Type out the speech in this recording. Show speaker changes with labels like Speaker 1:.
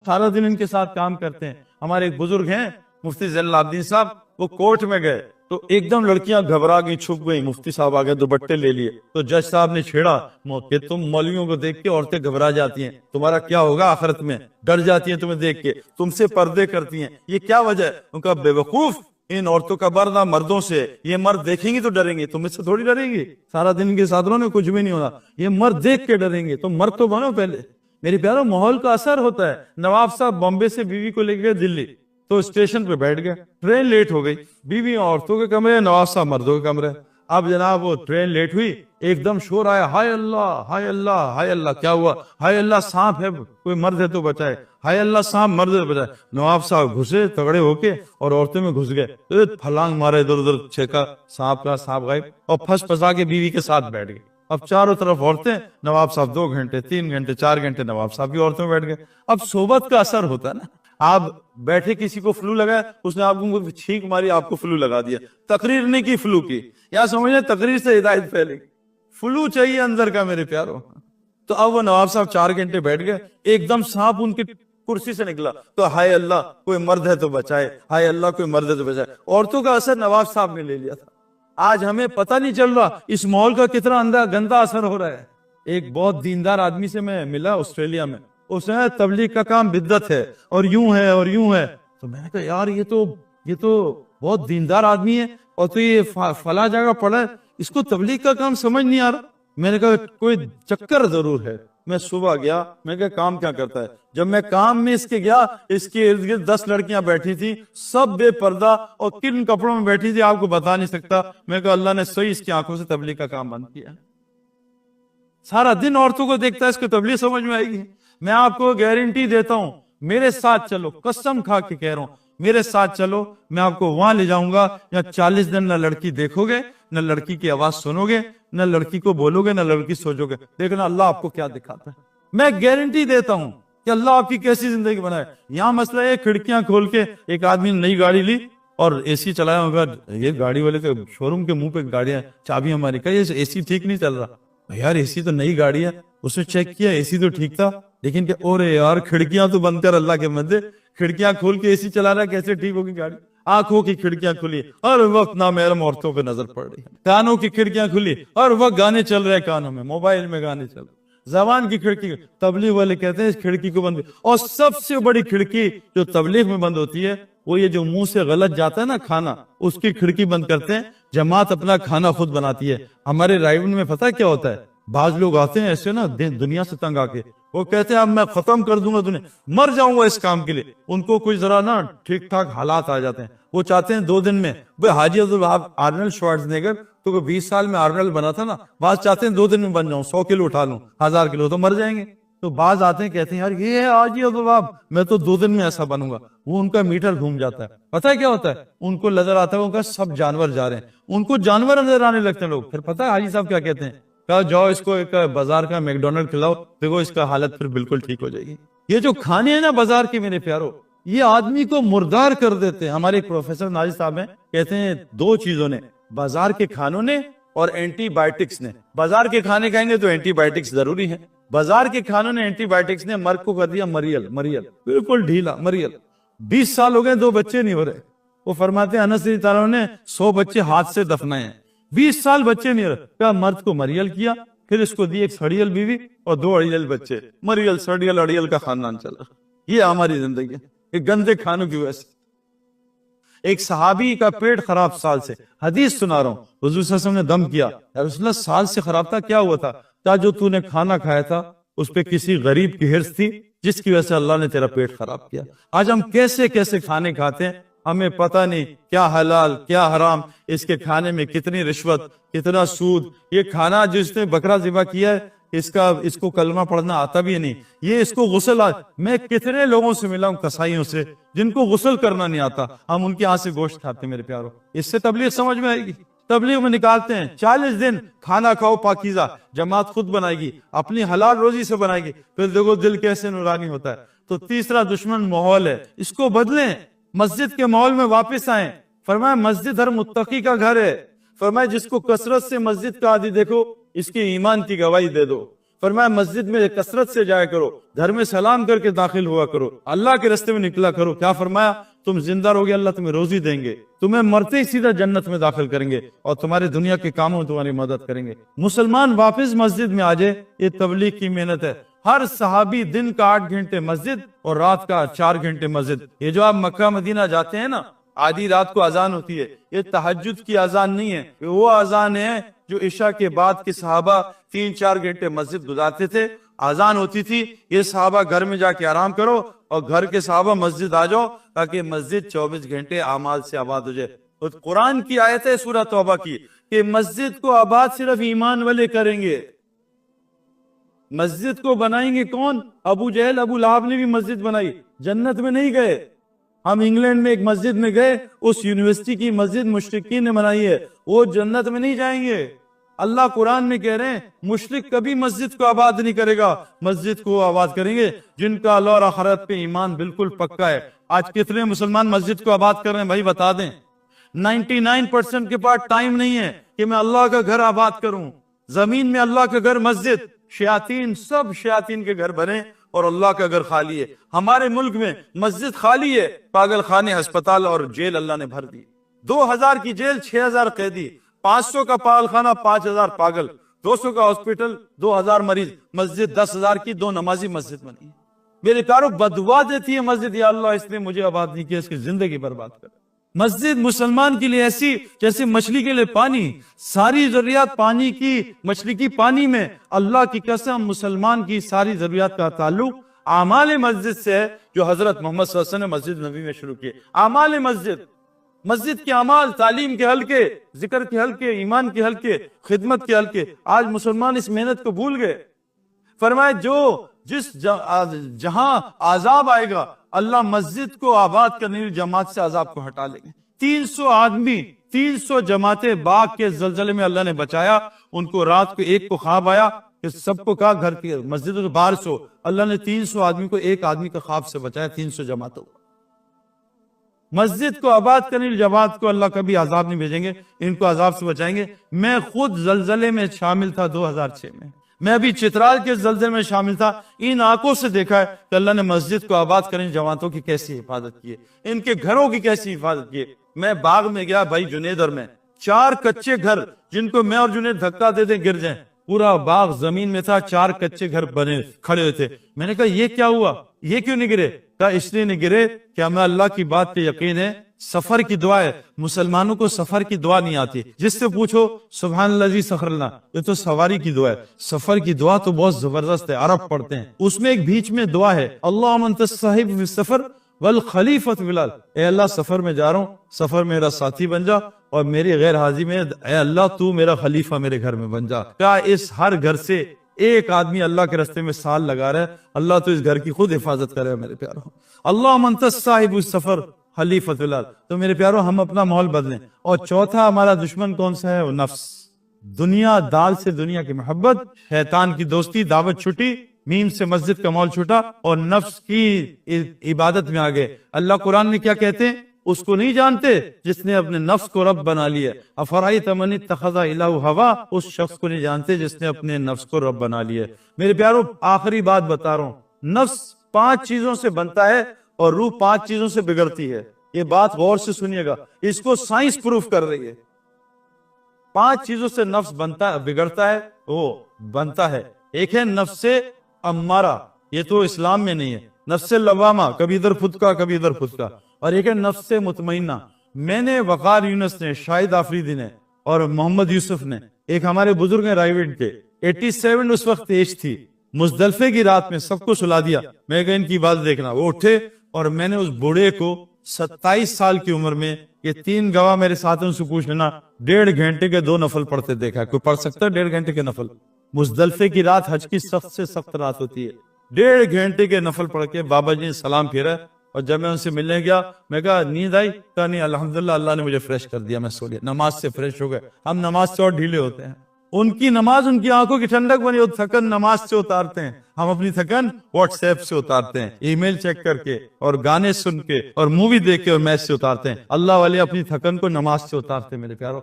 Speaker 1: सारा दिन इनके साथ काम करते हैं। हमारे एक बुजुर्ग हैं मुफ्ती ज़ैनुल आबिदीन साहब, वो कोर्ट में गए तो एकदम लड़कियां घबरा गई, छुप गई। मुफ्ती साहब आ गए, दुपट्टे ले लिए, तो जज साहब ने छेड़ा कि तुम मौलवियों को देख के औरतें घबरा जाती हैं, तुम्हारा क्या होगा आखिरत में, डर जाती हैं तुम्हें देख के, तुमसे पर्दे करती हैं, ये क्या वजह है? उनका बेवकूफ, इन औरतों का बरना मर्दों से, ये मर्द देखेंगी तो डरेंगे, तुम इससे थोड़ी डरेंगी, सारा दिन इनके साथ रहो ना कुछ भी नहीं होना, ये मर्द देख के डरेंगे, तो मर्द तो बनो पहले। मेरे प्यारो, माहौल का असर होता है। नवाब साहब बॉम्बे से बीवी को लेकर गए दिल्ली, तो स्टेशन पे बैठ गए, ट्रेन लेट हो गई, बीवी औरतों के कमरे, नवाब साहब मर्दों के कमरे। अब जनाब वो ट्रेन लेट हुई, एकदम शोर आया, हाय अल्लाह हाय अल्लाह हाय अल्लाह। क्या हुआ? हाय अल्लाह सांप है, कोई मर्द है तो बचाए, हाय अल्लाह सांप मर्द है तो बचाए। नवाब साहब घुसे तगड़े होके और औरतें में घुस गए, फलांग मारे, इधर उधर छेका, सांप का सांप गायब, और फंस फंसा के बीवी के साथ बैठ गए। अब चारों तरफ औरतें, नवाब साहब 2 घंटे 3 घंटे 4 घंटे नवाब साहब की औरतों में बैठ गए। अब सोबत का असर होता है ना, आप बैठे, किसी को फ्लू लगा, उसने आपको छींक मारी, आपको फ्लू लगा दिया, तकरीर नहीं की फ्लू की, या समझे तकरीर से हिदायत फैली, फ्लू चाहिए अंदर का मेरे प्यारो। तो अब वो नवाब साहब 4 घंटे बैठ गए, एकदम सांप उनकी कुर्सी से निकला, तो हाय अल्लाह कोई मर्द है तो बचाए, हाय अल्लाह कोई मर्द है तो बचाए। औरतों का असर नवाब साहब ने ले लिया था। आज हमें पता नहीं चल रहा इस माहौल का कितना गंदा असर हो रहा है। एक बहुत दीनदार आदमी से मैं मिला ऑस्ट्रेलिया में, उसने तबलीग का काम बिद्दत है और यूं है और यूं है, तो मैंने कहा यार ये तो बहुत दीनदार आदमी है और तो ये फला जगह पड़ा है, इसको तबलीग का काम समझ नहीं आ रहा। मैंने कहा कोई चक्कर जरूर है। मैं सुबह गया, मैं कहा काम क्या करता है? जब मैं काम में इसके गया, इसके इर्द गिर्द 10 लड़कियां बैठी थी, सब बेपर्दा, और किन कपड़ों में बैठी थी आपको बता नहीं सकता। मैं कहा अल्लाह ने सही इसकी आंखों से तबलीग का काम बंद किया। सारा दिन औरतों को देखता है, इसको तबलीग समझ में आएगी? मैं आपको गारंटी देता हूं, मेरे साथ चलो, कसम खा के कह रहा हूं, मेरे साथ चलो, मैं आपको वहां ले जाऊंगा या 40 दिन न लड़की देखोगे, न लड़की की आवाज सुनोगे, न लड़की को बोलोगे, न लड़की सोचोगे। देखना अल्लाह आपको क्या दिखाता है। मैं गारंटी देता हूं कि अल्लाह आपकी कैसी जिंदगी बनाए। यहाँ मसला है, खिड़कियां खोल के एक आदमी ने नई गाड़ी ली और एसी चलाया होगा, ये गाड़ी वाले के शोरूम के मुंह पे गाड़ियां, चाबी हमारी, कही एसी ठीक नहीं चल रहा। यार एसी तो नई गाड़ी है, उसने चेक किया एसी तो ठीक था, लेकिन क्या ओरे यार खिड़कियां तो बंद कर, अल्लाह के बंदे खिड़कियां खोल के एसी चला रहा है, कैसे ठीक होगी गाड़ी? आंखों की खिड़कियां खुली, हर वक्त नामहरम औरतों पे नजर पड़ रही है। कानों की खिड़कियां खुली, हर वक्त गाने चल रहे हैं कानों में, मोबाइल में गाने चल रहे। जबान की खिड़की, तबलीग वाले कहते हैं इस खिड़की को बंद। और सबसे बड़ी खिड़की जो तबलीग में बंद होती है, वो ये जो मुंह से गलत जाता है ना खाना, उसकी खिड़की बंद करते हैं। जमात अपना खाना खुद बनाती है। हमारे रायबन में पता है क्या होता है? बाज लोग आते हैं ऐसे ना दुनिया से तंग आके, वो कहते हैं अब मैं खत्म कर दूंगा दुनिया, मर जाऊंगा इस काम के लिए। उनको कुछ जरा ना ठीक ठाक हालात आ जाते हैं, वो चाहते हैं 2 दिन में। भाई हाजी अब्दुल वहाब आर्नल्ड श्वार्ज़नेगर तो 20 साल में आर्नल्ड बना था ना, बाज चाहते हैं 2 दिन में बन जाऊं, 100 किलो उठा लूं, 1000 किलो, तो मर जाएंगे। तो बाज आते हैं कहते हैं यार ये है हाजी अब्दुल वहाब, मैं तो 2 दिन में ऐसा बनूंगा। वो उनका मीटर घूम जाता है। पता है क्या होता है? उनको नजर आता है उनका सब जानवर जा रहे हैं, उनको जानवर नजर आने लगते हैं लोग। फिर पता है हाजी साहब क्या कहते हैं? कहा जाओ इसको एक बाजार का मैकडोनल्ड खिलाओ, देखो इसका हालत फिर बिल्कुल ठीक हो जाएगी। ये जो खाने हैं ना बाजार के मेरे प्यारो, ये आदमी को मुर्दार कर देते हैं। हमारे एक प्रोफेसर नाजिर साहब हैं, कहते हैं 2 चीजों ने, बाजार के खानों ने और एंटीबायोटिक्स ने। बाजार के खाने खाएंगे तो एंटीबायोटिक्स जरूरी है। बाजार के खानों ने, एंटीबायोटिक्स ने मर्द को कर दिया मरियल, बिल्कुल ढीला मरियल। 20 साल हो गए 2 बच्चे नहीं हो रहे। वो फरमाते हैं अनस रज़ी अल्लाह ने 100 बच्चे हाथ से दफनाए हैं, 20 साल बच्चे नहीं हो रहे। क्या मर्द को मरियल किया, फिर इसको दी एक सड़ियल बीवी और 2 अड़ियल बच्चे, मरियल सड़ियल अड़ियल का खानदान चला। ये हमारी जिंदगी है, ये गंदे खानों की वजह से। एक सहाबी का पेट खराब साल से, हदीस सुना रहा हूँ, हुजूर सल्लल्लाहु अलैहि वसल्लम ने दम किया, या रसूल अल्लाह साल से खराब था, क्या हुआ था? जो तूने खाना खाया था उस पे किसी गरीब की हिर्स थी, जिसकी वजह से अल्लाह ने तेरा पेट खराब किया। आज हम कैसे कैसे खाने खाते हैं, हमें पता नहीं क्या हलाल क्या हराम, इसके खाने में कितनी रिश्वत, कितना सूद। ये खाना जिसने बकरा ज़िबा किया है, इसको कलमा पढ़ना आता भी नहीं, ये इसको गुस्ल। मैं कितने लोगों से मिला हूं, कसाईयों से, जिनको गुस्ल करना नहीं आता, हम उनके हाथ से गोश्त खाते मेरे प्यारो। इससे तबलीग समझ में आएगी? तबलीग में निकालते हैं 40 दिन खाना खाओ पाकीज़ा, जमात खुद बनाएगी, अपनी हलाल रोजी से बनाएगी, फिर देखो दिल कैसे नूरानी होता है। तो तीसरा दुश्मन माहौल है, इसको बदलें, मस्जिद के माहौल में वापस आए। फरमाया मस्जिद हर मुत्तकी का घर है। फरमाया जिसको कसरत से मस्जिद का आदि देखो, इसके ईमान की गवाही दे दो। فرمایا مسجد میں کثرت سے جایا کرو, گھر میں سلام کر کے داخل ہوا کرو, اللہ کے راستے میں نکلا کرو. کیا فرمایا؟ تم زندہ رہوگے اللہ تمہیں روزی دیں گے, تمہیں مرتے ہی سیدھا جنت میں داخل کریں گے, اور تمہارے دنیا کے کاموں میں تمہاری مدد کریں گے. مسلمان واپس مسجد میں آ جائے, یہ تبلیغ کی محنت ہے. ہر صحابی دن کا 8 گھنٹے مسجد اور رات کا 4 گھنٹے مسجد. یہ جو آپ مکہ مدینہ جاتے ہیں نا, آدھی رات کو اذان ہوتی ہے, یہ تہجد کی اذان نہیں ہے, وہ اذان ہے جو عشاء کے بعد کے صحابہ 3-4 گھنٹے مسجد گزارتے تھے. اذان ہوتی تھی, یہ صحابہ گھر میں جا کے آرام کرو, اور گھر کے صحابہ مسجد آ جاؤ, تاکہ مسجد 24 گھنٹے اعمال سے آباد ہو جائے. اور قرآن کی آیت ہے سورہ توبہ کی کہ مسجد کو آباد صرف ایمان والے کریں گے. مسجد کو بنائیں گے کون؟ ابو جہل ابو لہب نے بھی مسجد بنائی, جنت میں نہیں گئے. ہم انگلینڈ میں ایک مسجد میں گئے, اس یونیورسٹی کی مسجد مشرکین نے بنائی ہے, وہ جنت میں نہیں جائیں گے. اللہ قرآن میں کہہ رہے ہیں مشرک کبھی مسجد کو آباد نہیں کرے گا, مسجد کو آباد کریں گے جن کا اللہ اور آخرت پہ ایمان بالکل پکا ہے. آج کتنے مسلمان مسجد کو آباد کر رہے ہیں بھائی بتا دیں؟ 99% کے پاس ٹائم نہیں ہے کہ میں اللہ کا گھر آباد کروں. زمین میں اللہ کا گھر مسجد, شیاطین سب شیاطین کے گھر بنے اور اللہ کا گھر خالی ہے. ہمارے ملک میں مسجد خالی ہے, پاگل خانے, ہسپتال اور جیل اللہ نے بھر دی. 2000 کی جیل 6000 قیدی, 500 کا پاگل خانہ 5000 پاگل, 200 کا ہاسپٹل 2000 مریض, مسجد 10,000 کی 2 نمازی مسجد بنی. میرے پیارو بدعا دیتی ہے مسجد, یا اللہ اس نے مجھے آباد نہیں کیا, اس کی زندگی برباد کر. مسجد مسلمان کے لیے ایسی جیسے مچھلی کے لیے پانی, ساری ضروریات پانی کی, مچھلی کی پانی میں. اللہ کی قسم مسلمان کی ساری ضروریات کا تعلق اعمال مسجد سے ہے, جو حضرت محمد صلی اللہ علیہ وسلم نے مسجد نبی میں شروع کیے. اعمال مسجد, مسجد کے اعمال, تعلیم کے حلقے, ذکر کے حلقے, ایمان کے حلقے, خدمت کے حلقے. آج مسلمان اس محنت کو بھول گئے. فرمائے جس جہاں عذاب آئے گا اللہ مسجد کو آباد کرنے کی جماعت سے عذاب کو ہٹا لیں گے. 300 آدمی, 300 جماعتیں باغ کے زلزلے میں اللہ نے بچایا. ان کو رات کو ایک کو خواب آیا کہ سب کو کہا گھر کی مسجد کے باہر سو. اللہ نے 300 آدمی کو ایک آدمی کا خواب سے بچایا, 300 جماعتوں. مسجد کو آباد کرنے کی جماعت کو اللہ کبھی عذاب نہیں بھیجیں گے, ان کو عذاب سے بچائیں گے. میں خود زلزلے میں شامل تھا 2006 میں, میں ابھی چترال کے زلزلے میں شامل تھا. ان آنکھوں سے دیکھا ہے کہ اللہ نے مسجد کو آباد کرنے جماعتوں کی کیسی حفاظت کی ہے, ان کے گھروں کی کیسی حفاظت کی ہے. میں باغ میں گیا بھائی جنید, اور میں 4 کچے گھر جن کو میں اور جنید دھکا دے دیں گر جائیں, پورا باغ زمین میں تھا, 4 کچے گھر بنے کھڑے ہوئے تھے. میں نے کہا یہ کیا ہوا, یہ کیوں نہیں گرے؟ کہا اس لیے نہیں گرے کہ ہمیں اللہ کی بات پہ یقین ہے, سفر کی دعا ہے. مسلمانوں کو سفر کی دعا نہیں آتی, جس سے پوچھو سبحان اللہ سخر لنا, یہ تو سواری کی دعا ہے. سفر کی دعا تو بہت زبردست ہے, عرب پڑھتے ہیں. اس میں ایک بیچ میں دعا ہے, اللہم انت الصاحب فی السفر والخلیفۃ فی الارض. اے اللہ سفر میں جا رہا ہوں, سفر میرا ساتھی بن جا, اور میری غیر حاضری میں اے اللہ تو میرا خلیفہ میرے گھر میں بن جا. کیا اس ہر گھر سے ایک آدمی اللہ کے راستے میں سال لگا رہا ہے, اللہ تو اس گھر کی خود حفاظت کرے میرے پیارو. اللہم انت الصاحب السفر خلیفۃ فی الارض. تو میرے پیارو ہم اپنا ماحول بدلیں. اور چوتھا ہمارا دشمن کون سا ہے؟ وہ نفس. دنیا دال سے دنیا کی محبت, شیطان کی دوستی, دعوت چھٹی, میم سے مسجد کا ماحول چھوٹا, اور نفس کی عبادت میں آگے. اللہ قرآن میں کیا کہتے ہیں؟ اس کو نہیں جانتے جس نے اپنے نفس کو رب بنا لیا. افرائیت من اتخذ الہ ہوا, اس شخص کو نہیں جانتے جس نے اپنے نفس کو رب بنا لیا. میرے پیارو آخری بات بتا رہا ہوں, نفس 5 چیزوں سے بنتا ہے اور روح 5 چیزوں سے بگڑتی ہے. یہ بات غور سے سنیے گا, اس کو سائنس پروف کر رہی ہے. 5 چیزوں سے نفس بنتا ہے, بگڑتا ہے, وہ بنتا ہے. ایک ہے نفس امارہ, یہ تو اسلام میں نہیں ہے. نفس لوامہ, کبھی ادھر پھدکا کبھی ادھر پھدکا. اور ایک ہے نفس مطمئنہ. میں نے وقار یونس نے, شاہد آفریدی نے, اور محمد یوسف نے, ایک ہمارے بزرگ ہیں رائیوڈ کے, 87 اس وقت ایج تھی, مزدلفے کی رات میں سب کو سلا دیا. میں کہا ان کی بات دیکھنا. وہ اٹھے اور میں نے اس بوڑھے کو 27 سال کی عمر میں, یہ 3 گواہ میرے ساتھ ان سے پوچھ لینا, 1.5 گھنٹے کے 2 نفل پڑھتے دیکھا. کوئی پڑھ سکتا ہے 1.5 گھنٹے کے نفل؟ مزدلفے کی رات حج کی سخت سے سخت رات ہوتی ہے. 1.5 گھنٹے کے نفل پڑھ کے بابا جی نے سلام پھیرا. اور جب میں ان سے ملنے گیا, میں کہا نیند آئی؟ کہا نہیں الحمدللہ اللہ نے مجھے فریش کر دیا, میں سو لیا. نماز سے فریش ہو گئے. ہم نماز سے اور ڈھیلے ہوتے ہیں. ان کی نماز ان کی آنکھوں کی ٹھنڈک بنی, تھکن نماز سے اتارتے ہیں. ہم اپنی تھکن واٹس ایپ سے اتارتے ہیں, ای میل چیک کر کے اور گانے سن کے اور مووی دیکھ کے اور میچ سے اتارتے ہیں. اللہ والے اپنی تھکن کو نماز سے اتارتے ہیں. میرے پیارو